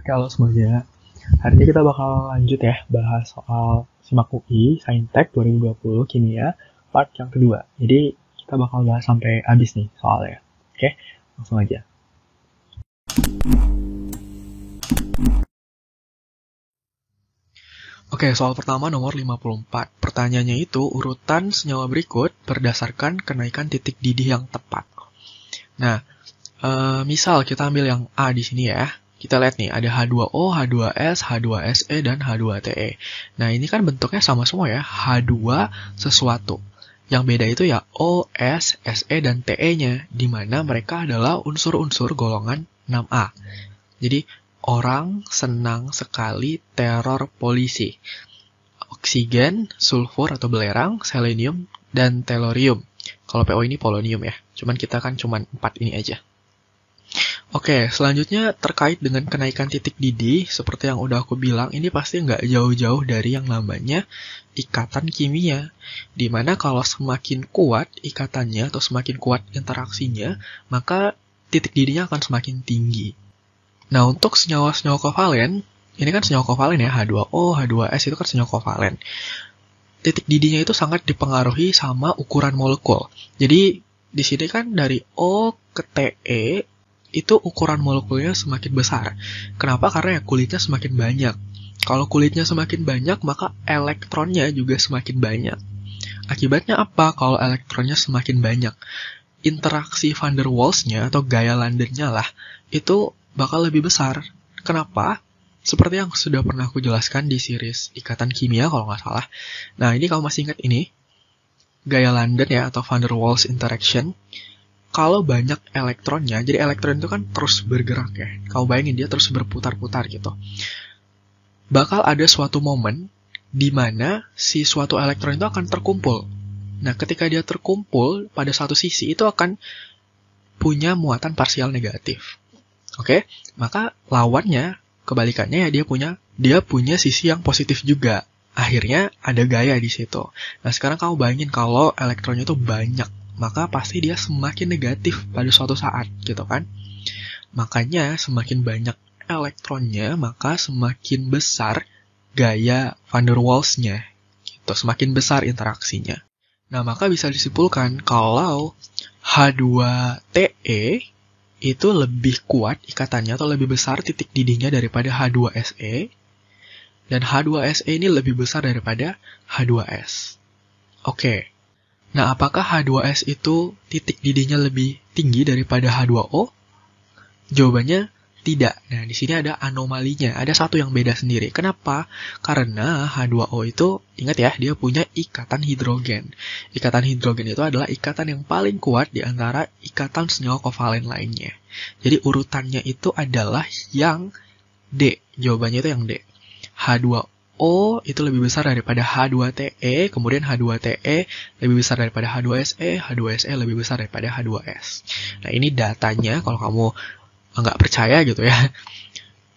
Oke, halo semuanya. Hari ini kita bakal lanjut ya, bahas soal SIMAK UI, Saintek 2020, Kimia, part yang kedua. Jadi, kita bakal bahas sampai habis nih soalnya. Oke, langsung aja. Oke, soal pertama nomor 54. Pertanyaannya itu urutan senyawa berikut berdasarkan kenaikan titik didih yang tepat. Nah, misal kita ambil yang A di sini ya. Kita lihat nih, ada H2O, H2S, H2SE, dan H2TE. Nah, ini kan bentuknya sama semua ya, H2 sesuatu. Yang beda itu ya O, S, SE, dan TE-nya, di mana mereka adalah unsur-unsur golongan 6A. Jadi, orang senang sekali teror polisi. Oksigen, sulfur atau belerang, selenium, dan tellurium. Kalau PO ini polonium ya, cuman kita kan cuman 4 ini aja. Oke, selanjutnya terkait dengan kenaikan titik didih, seperti yang udah aku bilang, ini pasti nggak jauh-jauh dari yang namanya ikatan kimia. Dimana kalau semakin kuat ikatannya atau semakin kuat interaksinya, maka titik didihnya akan semakin tinggi. Nah, untuk senyawa-senyawa kovalen, ini kan senyawa kovalen ya, H2O, H2S itu kan senyawa kovalen. Titik didihnya itu sangat dipengaruhi sama ukuran molekul. Jadi, di sini kan dari O ke TE, itu ukuran molekulnya semakin besar. Kenapa? Karena ya kulitnya semakin banyak. Kalau kulitnya semakin banyak, maka elektronnya juga semakin banyak. Akibatnya apa kalau elektronnya semakin banyak? Interaksi van der Waals-nya atau gaya London-nya lah, itu bakal lebih besar. Kenapa? Seperti yang sudah pernah aku jelaskan di series ikatan kimia kalau nggak salah. Nah, ini kalau masih ingat ini, gaya London ya atau van der Waals interaction. Kalau banyak elektronnya, jadi elektron itu kan terus bergerak ya. Kau bayangin dia terus berputar-putar gitu. Bakal ada suatu momen di mana si suatu elektron itu akan terkumpul. Nah, ketika dia terkumpul pada satu sisi itu akan punya muatan parsial negatif. Oke? Maka lawannya, kebalikannya ya dia punya sisi yang positif juga. Akhirnya ada gaya di situ. Nah, sekarang kamu bayangin kalau elektronnya itu banyak, maka pasti dia semakin negatif pada suatu saat, gitu kan? Makanya semakin banyak elektronnya, maka semakin besar gaya van der Waals-nya, gitu. Semakin besar interaksinya. Nah, maka bisa disimpulkan kalau H2TE itu lebih kuat ikatannya atau lebih besar titik didihnya daripada H2SE, dan H2SE ini lebih besar daripada H2S. Oke. Nah, apakah H2S itu titik didihnya lebih tinggi daripada H2O? Jawabannya tidak. Nah, di sini ada anomalinya. Ada satu yang beda sendiri. Kenapa? Karena H2O itu, ingat ya, dia punya ikatan hidrogen. Ikatan hidrogen itu adalah ikatan yang paling kuat di antara ikatan senyawa kovalen lainnya. Jadi urutannya itu adalah yang D. Jawabannya itu yang D. H2O itu lebih besar daripada H2TE, kemudian H2TE lebih besar daripada H2SE, H2SE lebih besar daripada H2S. Nah, ini datanya kalau kamu nggak percaya gitu ya.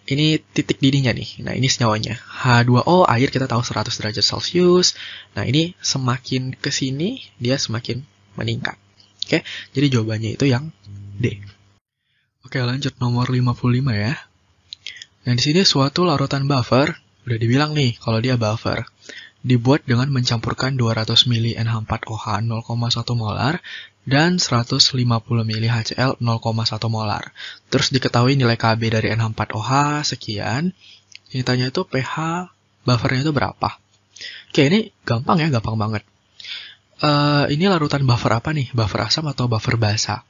Ini titik didihnya nih. Nah, ini senyawanya. H2O, air kita tahu 100 derajat Celcius. Nah, ini semakin ke sini, dia semakin meningkat. Oke, jadi jawabannya itu yang D. Oke, lanjut nomor 55 ya. Nah, di sini suatu larutan buffer, udah dibilang nih kalau dia buffer, dibuat dengan mencampurkan 200 ml NH4OH 0,1 molar dan 150 ml HCl 0,1 molar. Terus diketahui nilai Kb dari NH4OH sekian. Ini tanya itu pH buffernya itu berapa? Oke, ini gampang ya, gampang banget. Ini larutan buffer apa nih? Buffer asam atau buffer basa?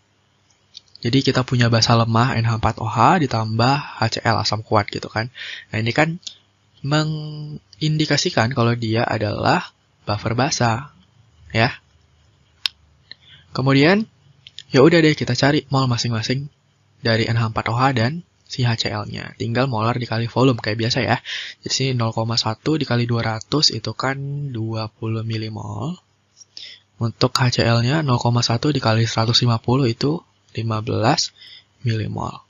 Jadi kita punya basa lemah NH4OH ditambah HCl asam kuat gitu kan. Nah, ini kan mengindikasikan kalau dia adalah buffer basa, ya. Kemudian, ya udah deh kita cari mol masing-masing dari NH4OH dan si HCl-nya. Tinggal molar dikali volume kayak biasa ya. Jadi sini 0,1 dikali 200 itu kan 20 milimol. Untuk HCl-nya 0,1 dikali 150 itu 15 milimol.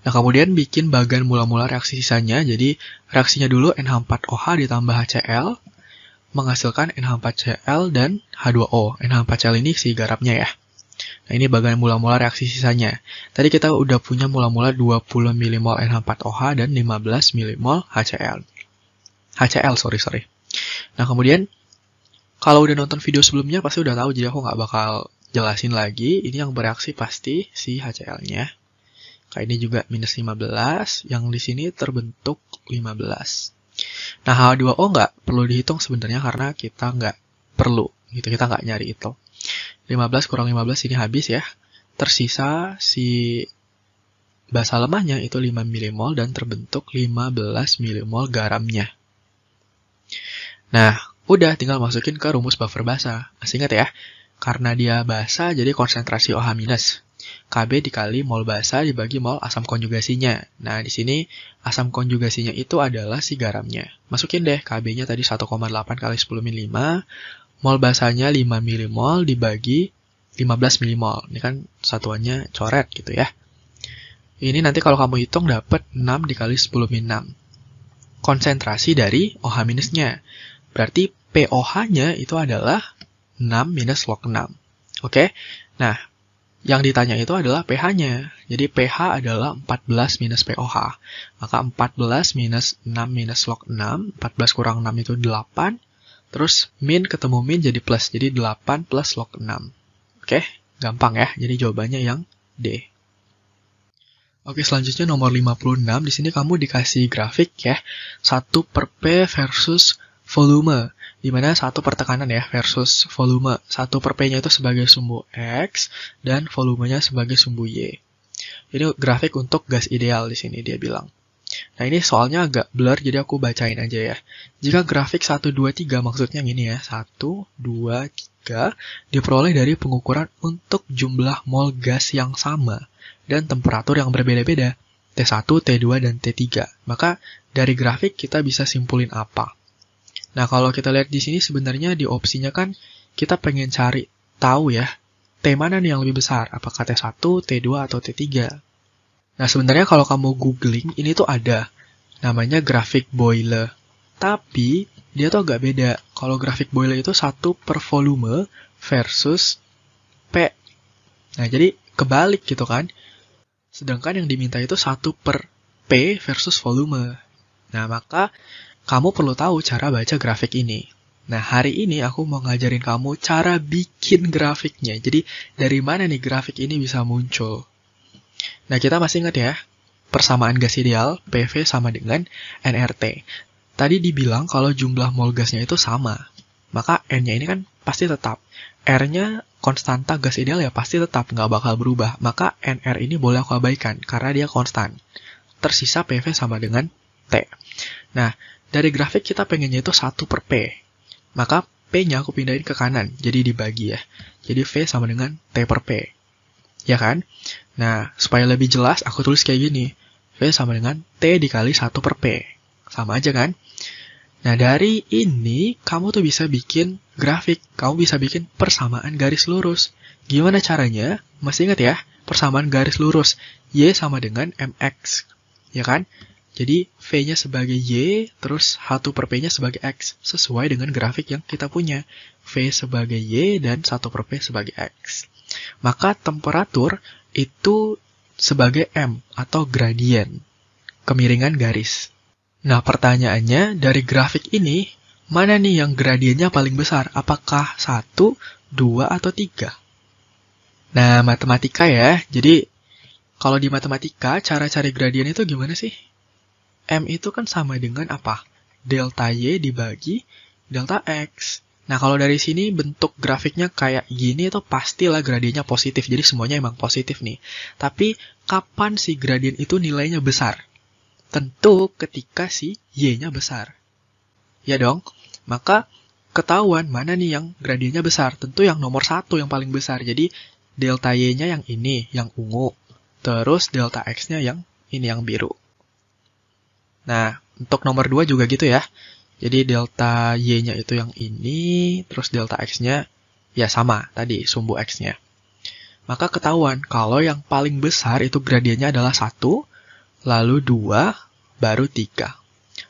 Nah, kemudian bikin bagan mula-mula reaksi sisanya. Jadi, reaksinya dulu NH4OH ditambah HCl, menghasilkan NH4Cl dan H2O. NH4Cl ini si garapnya ya. Nah, ini bagian mula-mula reaksi sisanya. Tadi kita udah punya mula-mula 20 mmol NH4OH dan 15 mmol HCl. Nah, kemudian kalau udah nonton video sebelumnya pasti udah tahu, jadi aku nggak bakal jelasin lagi. Ini yang bereaksi pasti si HCl-nya. Kayak ini juga minus 15, yang di sini terbentuk 15. Nah, H2O nggak perlu dihitung sebenarnya karena kita nggak perlu, gitu, kita nggak nyari itu. 15 kurang 15 ini habis ya. Tersisa si basa lemahnya itu 5 mmol dan terbentuk 15 mmol garamnya. Nah, udah tinggal masukin ke rumus buffer basa. Masih ingat ya? Karena dia basa jadi konsentrasi OH-. Kb dikali mol basa dibagi mol asam konjugasinya. Nah, di sini asam konjugasinya itu adalah si garamnya. Masukin deh, Kb-nya tadi 1,8 kali 10 min 5. Mol basanya 5 mmol dibagi 15 mmol. Ini kan satuannya coret gitu ya. Ini nanti kalau kamu hitung dapat 6 dikali 10 min 6. Konsentrasi dari OH-nya. Berarti POH-nya itu adalah 6 minus log 6. Oke? Nah, yang ditanya itu adalah pH-nya. Jadi pH adalah 14 minus POH. Maka 14 minus 6 minus log 6. 14 kurang 6 itu 8. Terus min ketemu min jadi plus. Jadi 8 plus log 6. Oke, gampang ya. Jadi jawabannya yang D. Oke, selanjutnya nomor 56. Di sini kamu dikasih grafik ya. 1 per P versus volume. Dimana 1 per tekanan ya versus volume. 1 per P-nya itu sebagai sumbu X dan volumenya sebagai sumbu Y. Ini grafik untuk gas ideal di sini dia bilang. Nah, ini soalnya agak blur, jadi aku bacain aja ya. Jika grafik 1, 2, 3, maksudnya gini ya. 1, 2, 3, diperoleh dari pengukuran untuk jumlah mol gas yang sama dan temperatur yang berbeda-beda. T1, T2, dan T3. Maka, dari grafik kita bisa simpulin apa? Nah, kalau kita lihat di sini sebenarnya di opsinya kan kita pengen cari tahu ya, T mana nih yang lebih besar? Apakah T1, T2, atau T3? Nah, sebenarnya kalau kamu googling, ini tuh ada. Namanya grafik Boyle. Tapi, dia tuh agak beda. Kalau grafik Boyle itu 1 per volume versus P. Nah, jadi kebalik gitu kan. Sedangkan yang diminta itu 1 per P versus volume. Nah, maka kamu perlu tahu cara baca grafik ini. Nah, hari ini aku mau ngajarin kamu cara bikin grafiknya. Jadi, dari mana nih grafik ini bisa muncul? Nah, kita masih ingat ya, persamaan gas ideal, PV sama dengan nRT. Tadi dibilang kalau jumlah mol gasnya itu sama, maka N-nya ini kan pasti tetap. R-nya konstanta gas ideal ya pasti tetap, nggak bakal berubah. Maka NR ini boleh aku abaikan, karena dia konstan. Tersisa PV sama dengan T. Nah, dari grafik kita pengennya itu 1 per P. Maka P-nya aku pindahin ke kanan, jadi dibagi ya. Jadi V sama dengan T per P. Ya kan? Nah, supaya lebih jelas, aku tulis kayak gini. V sama dengan T dikali 1 per P. Sama aja kan? Nah, dari ini, kamu tuh bisa bikin grafik. Kamu bisa bikin persamaan garis lurus. Gimana caranya? Masih ingat ya? Persamaan garis lurus. Y sama dengan MX. Ya kan? Jadi, V-nya sebagai Y, terus 1 per P-nya sebagai X. Sesuai dengan grafik yang kita punya. V sebagai Y dan 1 per P sebagai X. Maka temperatur itu sebagai M atau gradien, kemiringan garis. Nah, pertanyaannya dari grafik ini, mana nih yang gradiennya paling besar? Apakah 1, 2, atau 3? Nah, matematika ya. Jadi, kalau di matematika, cara cari gradien itu gimana sih? M itu kan sama dengan apa? Delta Y dibagi delta X. Nah, kalau dari sini bentuk grafiknya kayak gini itu pastilah gradiennya positif. Jadi semuanya emang positif nih. Tapi kapan si gradien itu nilainya besar? Tentu ketika si Y-nya besar. Ya dong? Maka ketahuan mana nih yang gradiennya besar. Tentu yang nomor 1 yang paling besar. Jadi delta Y-nya yang ini, yang ungu. Terus delta X-nya yang ini, yang biru. Nah, untuk nomor 2 juga gitu ya. Jadi delta Y-nya itu yang ini, terus delta X-nya ya sama tadi, sumbu X-nya. Maka ketahuan kalau yang paling besar itu gradiennya adalah 1, lalu 2, baru 3.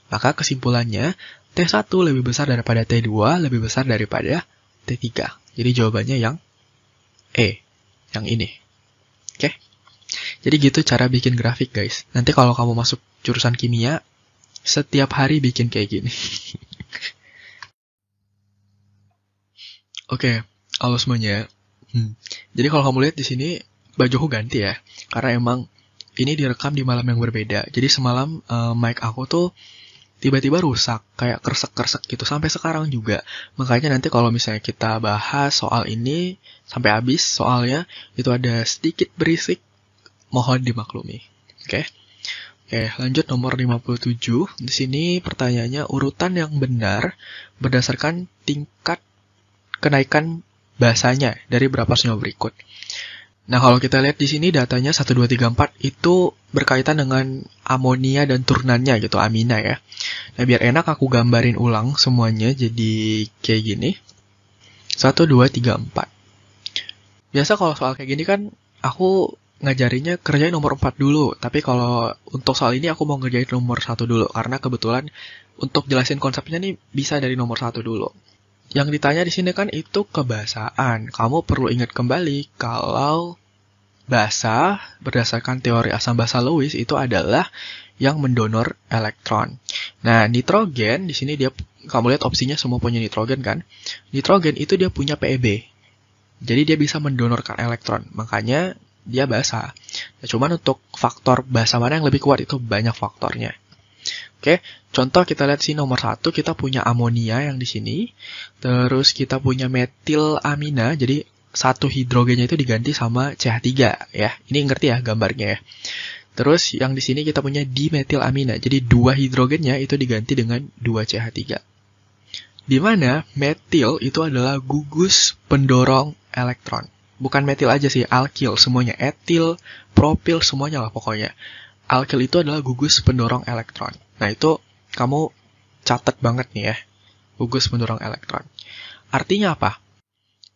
Maka kesimpulannya, T1 lebih besar daripada T2, lebih besar daripada T3. Jadi jawabannya yang E. yang ini. Oke? Jadi gitu cara bikin grafik, guys. Nanti kalau kamu masuk jurusan kimia, setiap hari bikin kayak gini. Oke, halo semuanya. Jadi kalau kamu lihat di sini, bajuku ganti ya. Karena emang ini direkam di malam yang berbeda. Jadi semalam mic aku tuh tiba-tiba rusak, kayak kresek-kresek gitu, sampai sekarang juga. Makanya nanti kalau misalnya kita bahas soal ini, sampai habis soalnya, itu ada sedikit berisik, mohon dimaklumi. Oke, lanjut nomor 57. Di sini pertanyaannya, urutan yang benar berdasarkan tingkat kenaikan bahasanya dari berapa senyawa berikut. Nah, kalau kita lihat di sini datanya 1, 2, 3, 4 itu berkaitan dengan amonia dan turunannya gitu, amina ya. Nah, biar enak aku gambarin ulang semuanya jadi kayak gini. 1, 2, 3, 4. Biasa kalau soal kayak gini kan aku ngajarinnya kerjain nomor 4 dulu. Tapi kalau untuk soal ini aku mau ngerjain nomor 1 dulu. Karena kebetulan untuk jelasin konsepnya nih bisa dari nomor 1 dulu. Yang ditanya di sini kan itu kebahasaan. Kamu perlu ingat kembali kalau basa berdasarkan teori asam basa Lewis itu adalah yang mendonor elektron. Nah, nitrogen di sini kamu lihat opsinya semua punya nitrogen kan? Nitrogen itu dia punya PeB. Jadi dia bisa mendonorkan elektron. Makanya dia basa. Nah, cuman untuk faktor basa mana yang lebih kuat itu banyak faktornya. Oke, contoh kita lihat sih nomor 1 kita punya amonia yang di sini. Terus kita punya metilamina, jadi satu hidrogennya itu diganti sama CH3 ya. Ini ngerti ya gambarnya ya. Terus yang di sini kita punya dimetilamina, jadi 2 hidrogennya itu diganti dengan 2 CH3. Di mana metil itu adalah gugus pendorong elektron. Bukan metil aja sih, alkil semuanya, etil, propil semuanya lah pokoknya. Alkil itu adalah gugus pendorong elektron. Nah, itu kamu catat banget nih ya. Gugus pendorong elektron. Artinya apa?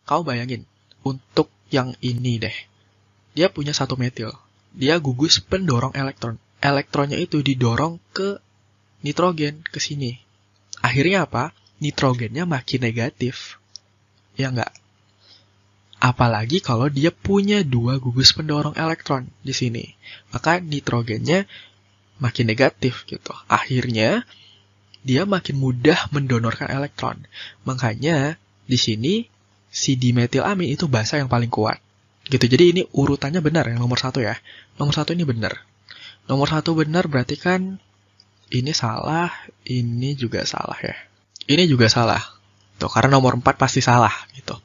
Kau bayangin, untuk yang ini deh. Dia punya 1 metil. Dia gugus pendorong elektron. Elektronnya itu didorong ke nitrogen, ke sini. Akhirnya apa? Nitrogennya makin negatif. Ya enggak? Apalagi kalau dia punya 2 gugus pendorong elektron di sini. Maka nitrogennya makin negatif gitu. Akhirnya dia makin mudah mendonorkan elektron. Makanya di sini si dimetilamin itu basa yang paling kuat. Gitu. Jadi ini urutannya benar yang nomor 1 ya. Nomor 1 ini benar. Nomor 1 benar berarti kan ini salah, ini juga salah ya. Ini juga salah. Tuh, karena nomor 4 pasti salah gitu.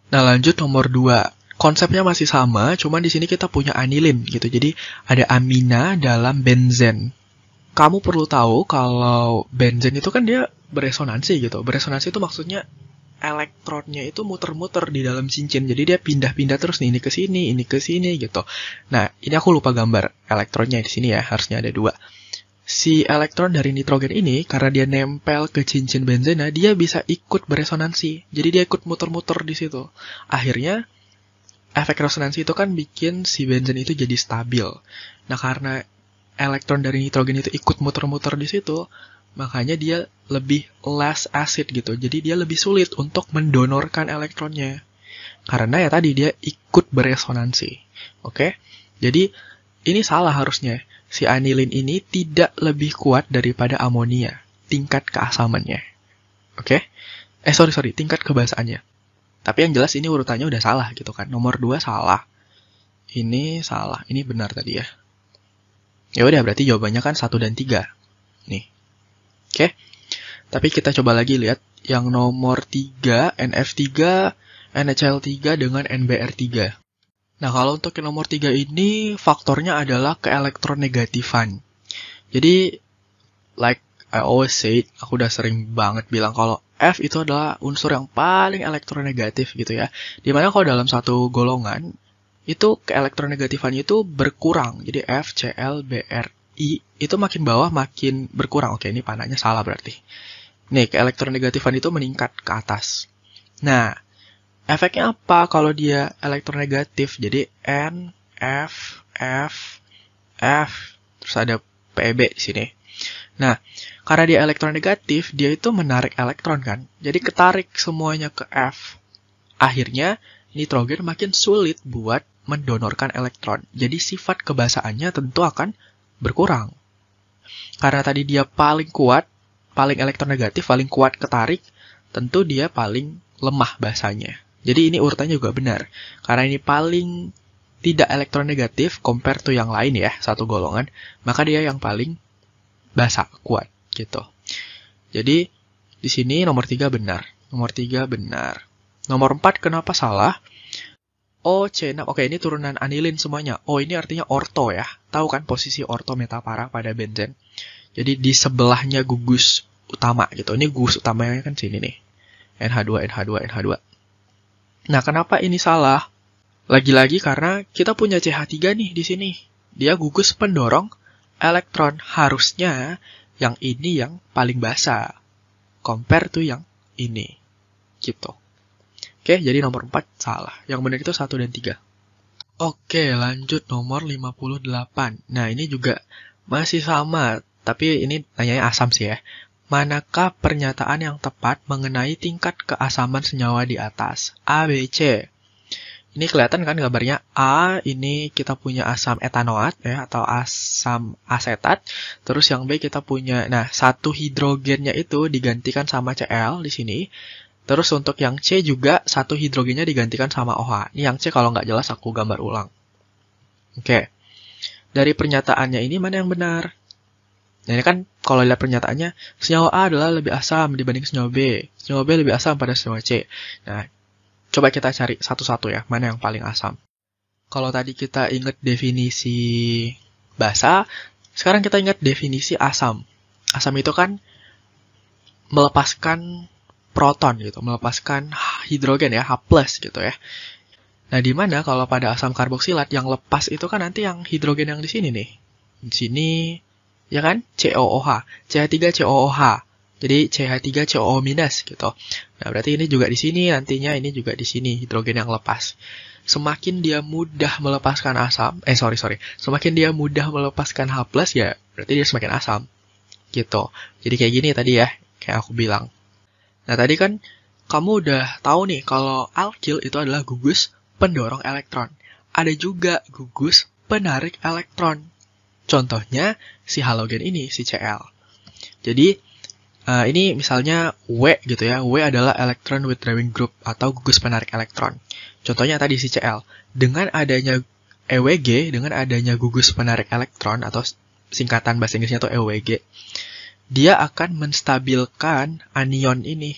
Nah, lanjut nomor 2. Konsepnya masih sama, cuman di sini kita punya anilin gitu. Jadi ada amina dalam benzen. Kamu perlu tahu kalau benzen itu kan dia beresonansi gitu. Beresonansi itu maksudnya elektronnya itu muter-muter di dalam cincin. Jadi dia pindah-pindah terus nih, ini ke sini gitu. Nah, ini aku lupa gambar elektronnya di sini ya, harusnya ada 2. Si elektron dari nitrogen ini, karena dia nempel ke cincin benzena, dia bisa ikut beresonansi. Jadi dia ikut muter-muter di situ. Akhirnya, efek resonansi itu kan bikin si benzen itu jadi stabil. Nah, karena elektron dari nitrogen itu ikut muter-muter di situ, makanya dia lebih less acid gitu. Jadi dia lebih sulit untuk mendonorkan elektronnya. Karena ya tadi dia ikut beresonansi. Oke? Jadi, ini salah harusnya. Si anilin ini tidak lebih kuat daripada amonia, tingkat keasamannya. Oke? Sorry, tingkat kebasaannya. Tapi yang jelas ini urutannya udah salah gitu kan. Nomor 2 salah. Ini salah, ini benar tadi ya. Ya udah berarti jawabannya kan 1 dan 3. Nih. Oke? Tapi kita coba lagi lihat yang nomor 3, NF3, NaCl3 dengan NBr3. Nah, kalau untuk yang nomor 3 ini, faktornya adalah keelektronegatifan. Jadi, like I always say, aku udah sering banget bilang kalau F itu adalah unsur yang paling elektronegatif gitu ya. Dimana kalau dalam satu golongan, itu keelektronegatifan itu berkurang. Jadi F, Cl, Br, I, itu makin bawah makin berkurang. Oke, ini panahnya salah berarti. Nih, keelektronegatifan itu meningkat ke atas. Nah, efeknya apa kalau dia elektronegatif? Jadi N, F, F, F, terus ada PeB di sini. Nah, karena dia elektronegatif, dia itu menarik elektron kan. Jadi ketarik semuanya ke F. Akhirnya nitrogen makin sulit buat mendonorkan elektron. Jadi sifat kebasaannya tentu akan berkurang. Karena tadi dia paling kuat, paling elektronegatif, paling kuat ketarik, tentu dia paling lemah basanya. Jadi ini urutannya juga benar. Karena ini paling tidak elektronegatif compare to yang lain ya, satu golongan, maka dia yang paling basa, kuat gitu. Jadi di sini nomor 3 benar. Nomor 3 benar. Nomor 4 kenapa salah? OC6. Oke, ini turunan anilin semuanya. O ini artinya orto ya. Tahu kan posisi orto metapara pada benzen? Jadi di sebelahnya gugus utama gitu. Ini gugus utamanya kan sini nih. NH2, NH2, NH2. Nah, kenapa ini salah? Lagi-lagi karena kita punya CH3 nih di sini. Dia gugus pendorong elektron. Harusnya yang ini yang paling basa. Compare to yang ini. Gitu. Oke, jadi nomor 4 salah. Yang benar itu 1 dan 3. Oke, lanjut nomor 58. Nah, ini juga masih sama. Tapi ini tanyanya asam sih ya. Manakah pernyataan yang tepat mengenai tingkat keasaman senyawa di atas? A, B, C. Ini kelihatan kan gambarnya A, ini kita punya asam etanoat ya, atau asam asetat. Terus yang B kita punya, nah satu hidrogennya itu digantikan sama Cl di sini. Terus untuk yang C juga satu hidrogennya digantikan sama OH. Ini yang C kalau nggak jelas aku gambar ulang. Oke, dari pernyataannya ini mana yang benar? Nah ini kan kalau lihat pernyataannya, senyawa A adalah lebih asam dibanding senyawa B. Senyawa B lebih asam pada senyawa C. Nah, coba kita cari satu-satu ya, mana yang paling asam. Kalau tadi kita ingat definisi basa, sekarang kita ingat definisi asam. Asam itu kan melepaskan proton gitu, melepaskan hidrogen ya, H+ gitu ya. Nah, di mana kalau pada asam karboksilat yang lepas itu kan nanti yang hidrogen yang di sini nih. Di sini ya kan COOH, CH3COOH. Jadi CH3COO- gitu. Nah, berarti ini juga di sini, nantinya ini juga di sini, hidrogen yang lepas. Semakin dia mudah melepaskan asam, semakin dia mudah melepaskan H+, ya berarti dia semakin asam. Gitu. Jadi kayak gini tadi ya, kayak aku bilang. Nah, tadi kan kamu udah tahu nih, kalau alkil itu adalah gugus pendorong elektron. Ada juga gugus penarik elektron. Contohnya, si halogen ini, si Cl. Jadi, ini misalnya W gitu ya. W adalah electron withdrawing group atau gugus penarik elektron. Contohnya tadi si Cl. Dengan adanya EWG, dengan adanya gugus penarik elektron atau singkatan bahasa Inggrisnya itu EWG, dia akan menstabilkan anion ini.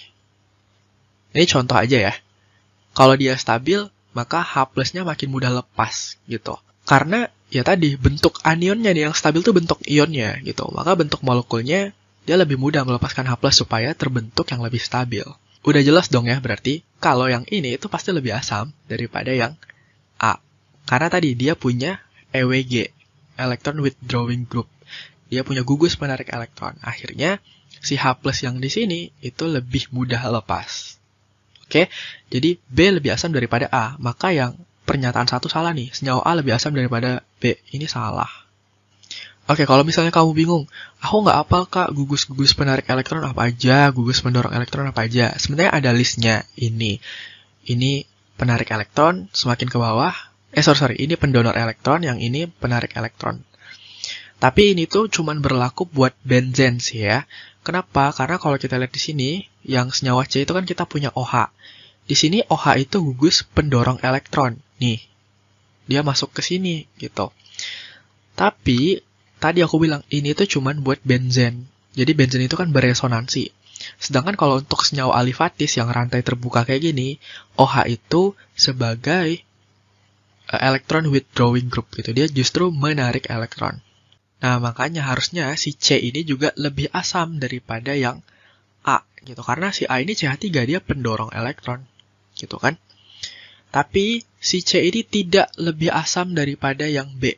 Ini contoh aja ya. Kalau dia stabil, maka H+-nya makin mudah lepas gitu. Karena ya tadi bentuk anionnya nih yang stabil tuh bentuk ionnya gitu. Maka bentuk molekulnya dia lebih mudah melepaskan H+ supaya terbentuk yang lebih stabil. Udah jelas dong ya, berarti kalau yang ini itu pasti lebih asam daripada yang A. Karena tadi dia punya EWG, electron withdrawing group. Dia punya gugus penarik elektron. Akhirnya si H+ yang di sini itu lebih mudah lepas. Oke, jadi B lebih asam daripada A. Maka yang pernyataan satu salah nih. Senyawa A lebih asam daripada B. Ini salah. Oke, kalau misalnya kamu bingung, aku nggak apal kak gugus-gugus penarik elektron apa aja, gugus pendorong elektron apa aja. Sebenarnya ada listnya ini. Ini penarik elektron, semakin ke bawah. Ini pendonor elektron, yang ini penarik elektron. Tapi ini tuh cuman berlaku buat benzen sih ya. Kenapa? Karena kalau kita lihat di sini, yang senyawa C itu kan kita punya OH. Di sini OH itu gugus pendorong elektron. Nih, dia masuk ke sini gitu. Tapi tadi aku bilang ini tuh cuman buat benzen. Jadi benzen itu kan beresonansi. Sedangkan kalau untuk senyawa alifatis yang rantai terbuka kayak gini, OH itu sebagai electron withdrawing group gitu. Dia justru menarik elektron. Nah, makanya harusnya si C ini juga lebih asam daripada yang A gitu. Karena si A ini CH3 dia pendorong elektron gitu kan. Tapi si C ini tidak lebih asam daripada yang B.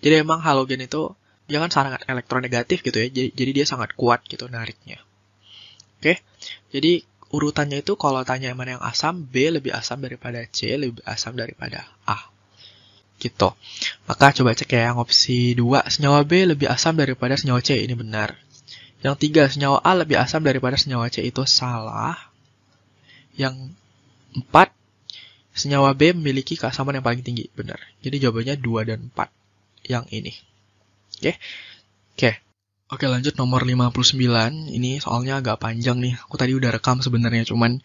Jadi emang halogen itu dia kan sangat elektronegatif gitu ya. Jadi dia sangat kuat gitu nariknya. Oke. Jadi urutannya itu kalau tanya mana yang asam, B lebih asam daripada C, lebih asam daripada A. Gitu. Maka coba cek ya yang opsi 2, senyawa B lebih asam daripada senyawa C, ini benar. Yang 3, senyawa A lebih asam daripada senyawa C, itu salah. Yang 4, Senyawa B memiliki keasaman yang paling tinggi, benar. Jadi jawabannya 2 dan 4 yang ini. Oke. Oke, lanjut nomor 59. Ini soalnya agak panjang nih. Aku tadi udah rekam sebenarnya, cuman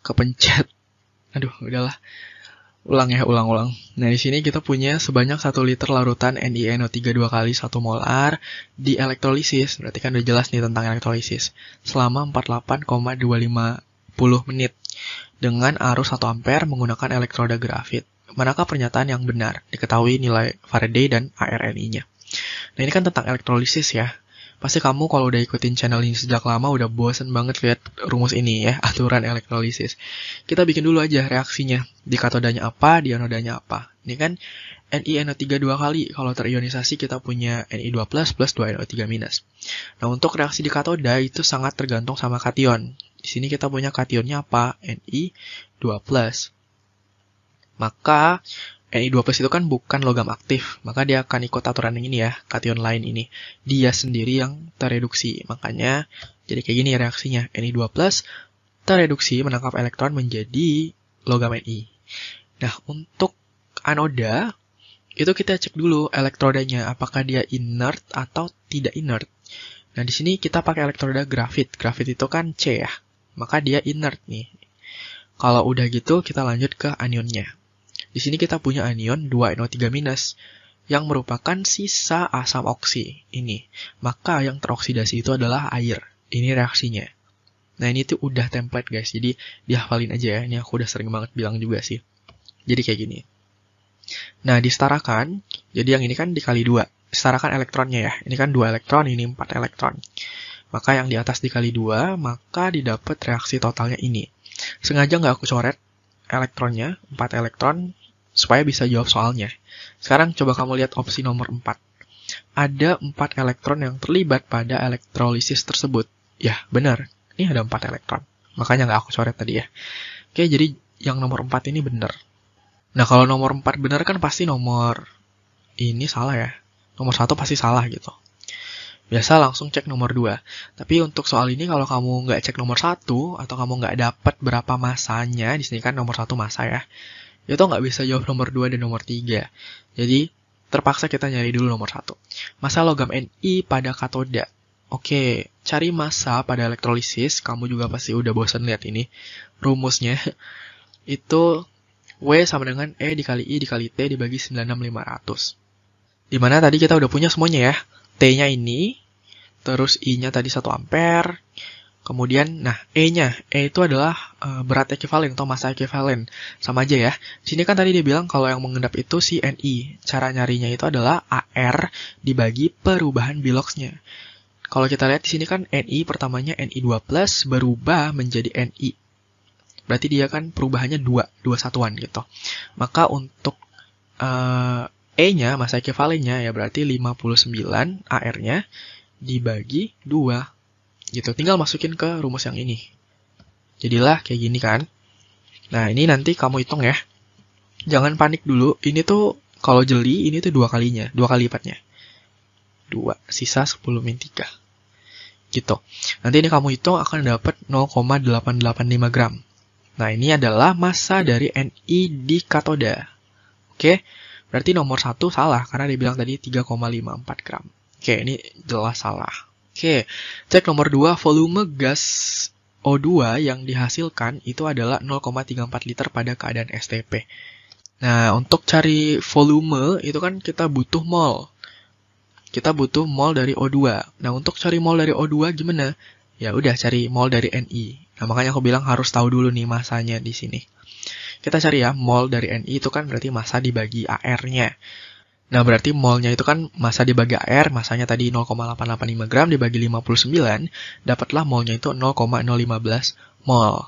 kepencet. Aduh, udahlah. Ulang. Nah, di sini kita punya sebanyak 1 liter larutan NiNO3 2 kali 1 molar di elektrolisis. Berarti kan udah jelas nih tentang elektrolisis. Selama 48,250 menit. Dengan arus 1 ampere menggunakan elektroda grafit. Manakah pernyataan yang benar? Diketahui nilai Faraday dan ARNI-nya. Nah, ini kan tentang elektrolisis ya. Pasti kamu kalau udah ikutin channel ini sejak lama udah bosen banget lihat rumus ini ya, aturan elektrolisis. Kita bikin dulu aja reaksinya. Di katodanya apa, di anodanya apa. Ini kan NiNO3 2 kali. Kalau terionisasi kita punya Ni2 plus 2NO3 minus. Nah, untuk reaksi di katoda itu sangat tergantung sama kation. Di sini kita punya kationnya apa? Ni2 plus. Maka Ni2 plus itu kan bukan logam aktif, maka dia akan ikut aturan yang ini ya, kation lain ini. Dia sendiri yang tereduksi, makanya jadi kayak gini reaksinya. Ni2 plus tereduksi menangkap elektron menjadi logam Ni. Nah, untuk anoda, itu kita cek dulu elektrodanya, apakah dia inert atau tidak inert. Nah, di sini kita pakai elektroda grafit. Grafit itu kan C ya, maka dia inert nih. Kalau udah gitu, kita lanjut ke anionnya. Di sini kita punya anion 2NO3- yang merupakan sisa asam oksi ini. Maka yang teroksidasi itu adalah air. Ini reaksinya. Nah, ini tuh udah template guys. Jadi dihafalin aja ya. Ini aku udah sering banget bilang juga sih. Jadi kayak gini. Nah, disetarakan. Jadi yang ini kan dikali 2. Setarakan elektronnya ya. Ini kan 2 elektron, ini 4 elektron. Maka yang di atas dikali 2, maka didapat reaksi totalnya ini. Sengaja nggak aku coret elektronnya, 4 elektron, supaya bisa jawab soalnya. Sekarang coba kamu lihat opsi nomor 4. Ada 4 elektron yang terlibat pada elektrolisis tersebut. Ya, benar. Ini ada 4 elektron. Makanya nggak aku coret tadi ya. Oke, jadi yang nomor 4 ini benar. Nah, kalau nomor 4 benar kan pasti nomor ini salah ya. Nomor 1 pasti salah gitu. Biasa langsung cek nomor 2. Tapi untuk soal ini kalau kamu nggak cek nomor 1 atau kamu nggak dapat berapa masanya, di sini kan nomor 1 massa ya, itu nggak bisa jawab nomor 2 dan nomor 3. Jadi terpaksa kita nyari dulu nomor 1. Massa logam Ni pada katoda. Oke, cari massa pada elektrolisis, kamu juga pasti udah bosan lihat ini. Rumusnya itu W sama dengan E dikali I dikali T dibagi 96.500. Dimana tadi kita udah punya semuanya ya. T-nya ini, terus I-nya tadi 1 ampere, kemudian, nah, E-nya, E itu adalah berat ekivalen atau massa ekivalen, sama aja ya. Di sini kan tadi dia bilang kalau yang mengendap itu si Ni, cara nyarinya itu adalah AR dibagi perubahan biloxnya. Kalau kita lihat di sini kan Ni pertamanya Ni2 plus berubah menjadi Ni. Berarti dia kan perubahannya 2 satuan gitu. Maka untuk E-nya, massa ekivalennya, ya berarti 59 AR-nya dibagi 2. Gitu, tinggal masukin ke rumus yang ini. Jadilah kayak gini kan. Nah, ini nanti kamu hitung ya. Jangan panik dulu, ini tuh kalau jeli, ini tuh 2 kalinya, 2 kali lipatnya. 2, sisa 10-3. Gitu. Nanti ini kamu hitung akan dapat 0,885 gram. Nah, ini adalah massa dari Ni di katoda. Oke? Berarti nomor 1 salah, karena dia bilang tadi 3,54 gram. Oke, ini jelas salah. Oke, cek nomor 2, volume gas O2 yang dihasilkan itu adalah 0,34 liter pada keadaan STP. Nah, untuk cari volume, itu kan kita butuh mol. Kita butuh mol dari O2. Nah, untuk cari mol dari O2 gimana? Ya udah, cari mol dari Ni. Nah, makanya aku bilang harus tahu dulu nih massanya di sini. Kita cari ya, mol dari Ni itu kan berarti massa dibagi AR-nya. Nah, berarti molnya itu kan massa dibagi AR, massanya tadi 0,885 gram dibagi 59, dapatlah molnya itu 0,015 mol.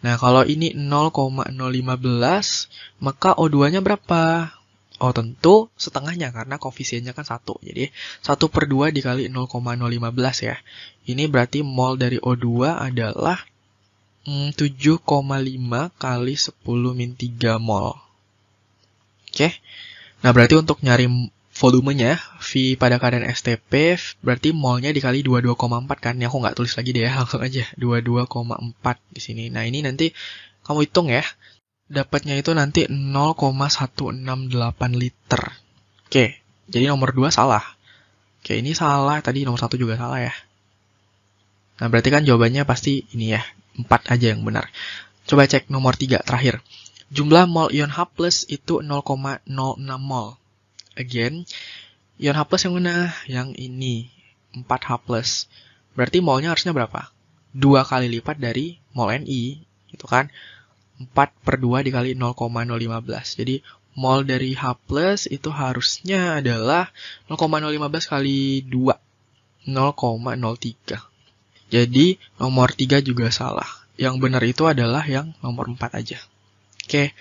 Nah, kalau ini 0,015, maka O2-nya berapa? Oh, tentu setengahnya karena koefisiennya kan 1. Jadi, 1/2 dikali 0,015 ya. Ini berarti mol dari O2 adalah 7,5 kali 10-3 mol. Oke. Nah, berarti untuk nyari volumenya, V pada keadaan STP, berarti molnya dikali 22,4 kan. Ini aku nggak tulis lagi deh ya, langsung aja. 22,4 di sini. Nah, ini nanti kamu hitung ya. dapatnya itu nanti 0,168 liter. Oke, jadi nomor 2 salah. Oke, ini salah, tadi nomor 1 juga salah ya. Nah, berarti kan jawabannya pasti ini ya, 4 aja yang benar. Coba cek nomor 3 terakhir. Jumlah mol ion H+ itu 0,06 mol. Again, ion H+ yang mana? Yang ini, 4H+. Berarti molnya harusnya berapa? 2 kali lipat dari mol Ni, gitu kan? 4/2 dikali 0,015. Jadi, mol dari H+ itu harusnya adalah 0,015 kali 2, 0,03. Jadi, nomor 3 juga salah. Yang benar itu adalah yang nomor 4 aja. Oke,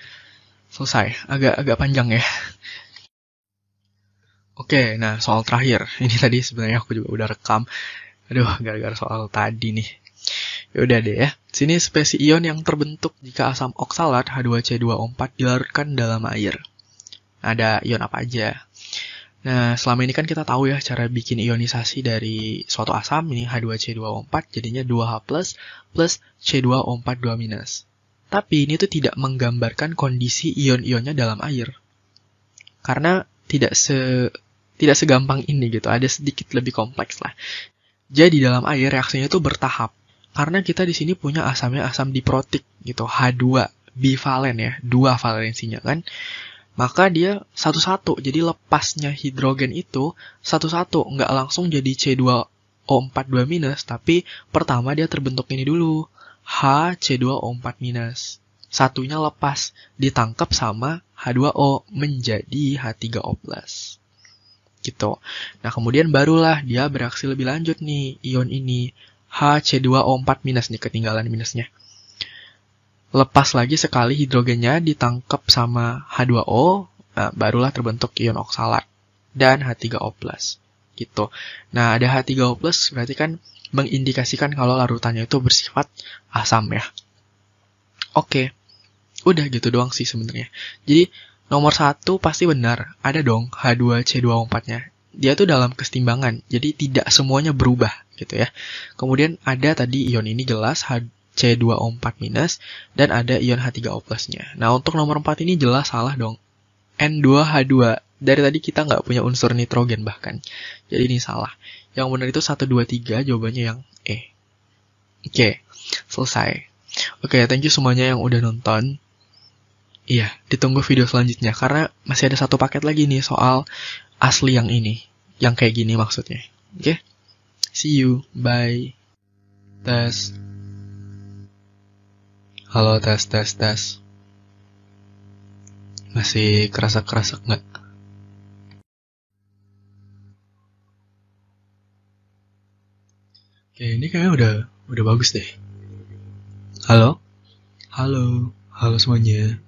selesai. Agak panjang ya. Oke, nah soal terakhir. Ini tadi sebenarnya aku juga udah rekam. Aduh, gara-gara soal tadi nih. Ya udah deh ya. Sini spesies ion yang terbentuk jika asam oksalat H2C2O4 dilarutkan dalam air. Ada ion apa aja? Nah, selama ini kan kita tahu ya cara bikin ionisasi dari suatu asam, ini H2C2O4, jadinya 2H+, plus C2O4 2-. Tapi ini tuh tidak menggambarkan kondisi ion-ionnya dalam air. Karena tidak segampang ini gitu, ada sedikit lebih kompleks lah. Jadi dalam air reaksinya itu bertahap. Karena kita di sini punya asamnya asam diprotik gitu, H2, bivalen ya, 2 valensinya kan. Maka dia satu-satu, jadi lepasnya hidrogen itu satu-satu, nggak langsung jadi C2O4 2-, tapi pertama dia terbentuk ini dulu, HC2O4-. Satunya lepas, ditangkap sama H2O menjadi H3O+. Gitu. Nah, kemudian barulah dia bereaksi lebih lanjut nih, ion ini, HC2O4- nih, ketinggalan minusnya. Lepas lagi sekali hidrogennya ditangkap sama H2O, nah, barulah terbentuk ion oksalat dan H3O+. Gitu. Nah, ada H3O+, berarti kan mengindikasikan kalau larutannya itu bersifat asam ya. Oke. Udah gitu doang sih sebenarnya. Jadi, nomor 1 pasti benar. Ada dong H2C2O4-nya. Dia tuh dalam kesetimbangan, jadi tidak semuanya berubah gitu ya. Kemudian ada tadi ion ini jelas C2O4- dan ada ion H3O+-nya. Nah, untuk nomor 4 ini jelas salah dong. N2H2. Dari tadi kita nggak punya unsur nitrogen bahkan. Jadi ini salah. Yang benar itu 1, 2, 3, jawabannya yang E. Oke, selesai. Oke, thank you semuanya yang udah nonton. Iya, ditunggu video selanjutnya. Karena masih ada 1 paket lagi nih soal asli yang ini. Yang kayak gini maksudnya. Oke? See you. Bye. Tes. Halo, tes. Masih kerasa-kerasa nggak? Oke, ini kayaknya udah bagus deh. Halo? Halo semuanya.